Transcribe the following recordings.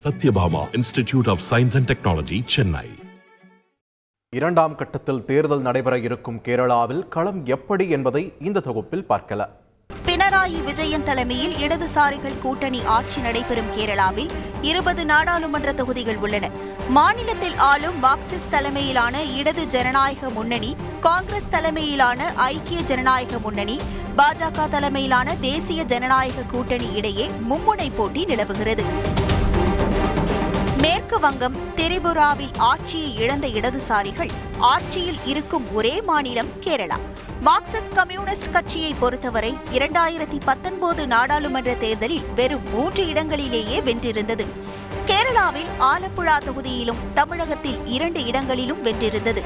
Satyabhama institute of science and technology, Chennai. இரண்டாம் கட்டத்தில் தேர்தல் நடைபெற இருக்கும் கேரளாவில் களம் எப்படி என்பதை இந்த தொகுப்பில் பார்க்கலாம். பினராயி விஜயன் தலைமையில் இடதுசாரிகள் கூட்டணி ஆட்சி நடைபெறும் கேரளாவில் 20 நாடாளுமன்ற தொகுதிகள் உள்ளன. மாநிலத்தில் ஆளும் மார்க்சிஸ்ட் தலைமையிலான இடது ஜனநாயக முன்னணி, காங்கிரஸ் தலைமையிலான ஐக்கிய ஜனநாயக முன்னணி, பாஜக தலைமையிலான தேசிய ஜனநாயக கூட்டணி இடையே மும்முனை போட்டி நிலவுகிறது. மேற்கு வங்கம், திரிபுராவில் ஆட்சியை இழந்த இடதுசாரிகள் ஆட்சியில் இருக்கும் ஒரே மாநிலம் கேரளா. மார்க்சிஸ்ட் கம்யூனிஸ்ட் கட்சியை பொறுத்தவரை 2019 நாடாளுமன்ற தேர்தலில் வெறும் 3 இடங்களிலேயே வென்றிருந்தது. கேரளாவில் ஆலப்புழா தொகுதியிலும் தமிழகத்தில் 2 இடங்களிலும் வென்றிருந்தது.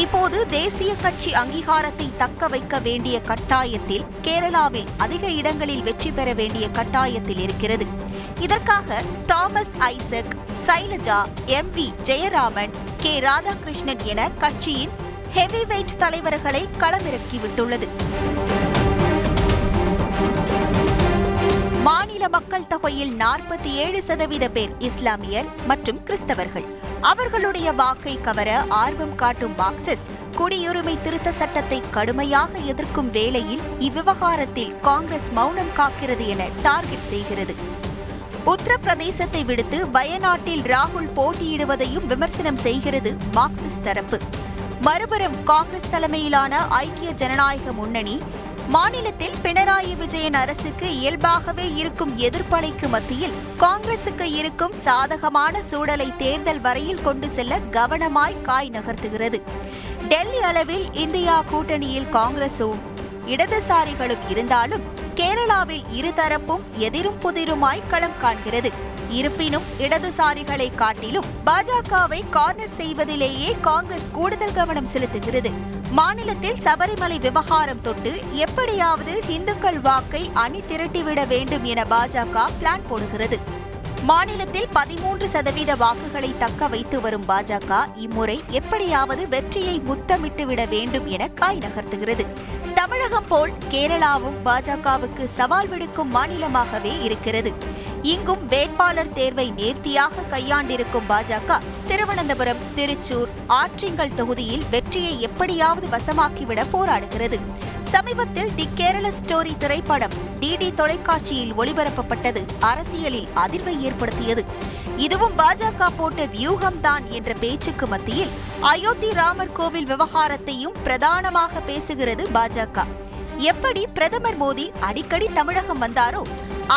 இப்போது தேசிய கட்சி அங்கீகாரத்தை தக்க வைக்க வேண்டிய கட்டாயத்தில், கேரளாவில் அதிக இடங்களில் வெற்றி பெற வேண்டிய கட்டாயத்தில் இருக்கிறது. இதற்காக Thomas Isaac, Shailaja, MV Jayaraman, K Radhakrishnan என கட்சியின் ஹெவிவெயிட் தலைவர்களை களமிறக்கிவிட்டுள்ளது. மாநில மக்கள் தொகையில் 47% பேர் இஸ்லாமியர் மற்றும் கிறிஸ்தவர்கள். அவர்களுடைய வாக்கை கவர ஆர்வம் காட்டும் மார்க்சிஸ்ட் குடியுரிமை திருத்த சட்டத்தை கடுமையாக எதிர்க்கும் வேளையில் இவ்விவகாரத்தில் காங்கிரஸ் மௌனம் காக்கிறது என டார்கெட் செய்கிறது. உத்தரப்பிரதேசத்தை விடுத்து வயநாட்டில் ராகுல் போட்டியிடுவதையும் விமர்சனம் செய்கிறது மார்க்சிஸ்ட் தரப்பு. மறுபுறம் காங்கிரஸ் தலைமையிலான ஐக்கிய ஜனநாயக முன்னணி மாநிலத்தில் பினராயி விஜயன் அரசுக்கு இயல்பாகவே இருக்கும் எதிர்ப்பலைக்கு மத்தியில் காங்கிரசுக்கு இருக்கும் சாதகமான சூழலை தேர்தல் வரையில் கொண்டு செல்ல கவனமாய் காய் நகர்த்துகிறது. டெல்லி அளவில் இந்தியா கூட்டணியில் காங்கிரசும் இடதுசாரிகளும் இருந்தாலும் கேரளாவில் இருதரப்பும் எதிரும் புதிருமாய் களம் காண்கிறது. இருப்பினும் இடதுசாரிகளை காட்டிலும் பாஜகவை கார்னர் செய்வதிலேயே காங்கிரஸ் கூடுதல் கவனம் செலுத்துகிறது. மாநிலத்தில் சபரிமலை விவகாரம் தொட்டு எப்படியாவது இந்துக்கள் வாக்கை அணி திரட்டிவிட வேண்டும் என பாஜக பிளான் போடுகிறது. மாநிலத்தில் 13% வாக்குகளை தக்க வைத்து வரும் பாஜக இம்முறை எப்படியாவது வெற்றியை முத்தமிட்டுவிட வேண்டும் என காய் நகர்த்துகிறது. தமிழகம் போல் கேரளாவும் பாஜகவுக்கு சவால் விடுக்கும் மாநிலமாகவே இருக்கிறது. இங்கும் வேட்பாளர் தேர்வை நேர்த்தியாக கையாண்டிருக்கும் பாஜக திருவனந்தபுரம், திருச்சூர், ஆற்றிங்கல் தொகுதியில் வெற்றியை எப்படியாவது வசமாக்கிவிட போராடுகிறது. சமீபத்தில் தி கேரள ஸ்டோரி திரைப்படம் DD தொலைக்காட்சியில் ஒளிபரப்பப்பட்டது அரசியலில் அதிர்வை ஏற்படுத்தியது. இதுவும் பாஜக போட்ட வியூகம்தான் என்ற பேச்சுக்கு மத்தியில் அயோத்தி ராமர் கோவில் விவகாரத்தையும் பிரதானமாக பேசுகிறது பாஜக. எப்படி பிரதமர் மோடி அடிக்கடி தமிழகம் வந்தாரோ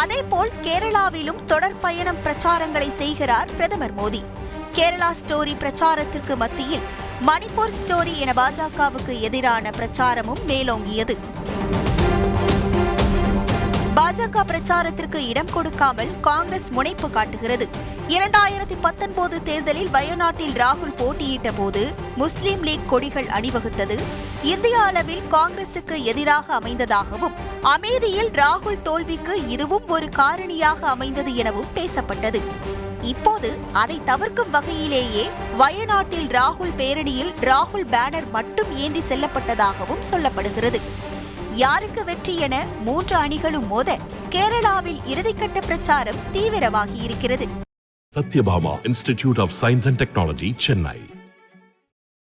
அதேபோல் கேரளாவிலும் தொடர் பயணம் பிரச்சாரங்களை செய்கிறார் பிரதமர் மோடி. கேரளா ஸ்டோரி பிரச்சாரத்திற்கு மத்தியில் மணிப்பூர் ஸ்டோரி என பாஜகவுக்கு எதிரான பிரச்சாரமும் மேலோங்கியது. பாஜக பிரச்சாரத்திற்கு இடம் கொடுக்காமல் காங்கிரஸ் முனைப்பு காட்டுகிறது. 2019 தேர்தலில் வயநாட்டில் ராகுல் போட்டியிட்ட போது முஸ்லீம் லீக் கொடிகள் அணிவகுத்தது இந்திய அளவில் காங்கிரசுக்கு எதிராக அமைந்ததாகவும், அமேதியில் ராகுல் தோல்விக்கு இதுவும் ஒரு காரணியாக அமைந்தது எனவும் பேசப்பட்டது. இப்போது அதை தவிர்க்கும் வகையிலேயே வயநாட்டில் ராகுல் பேரணியில் ராகுல் பேனர் மட்டும் ஏந்தி செல்லப்பட்டதாகவும் சொல்லப்படுகிறது. யாருக்கு வெற்றி என 3 அணிகளும் மோத கேரளாவில் இறுதிக்கட்ட பிரச்சாரம் தீவிரமாகி இருக்கிறது. Sathyabama institute of science and technology, Chennai.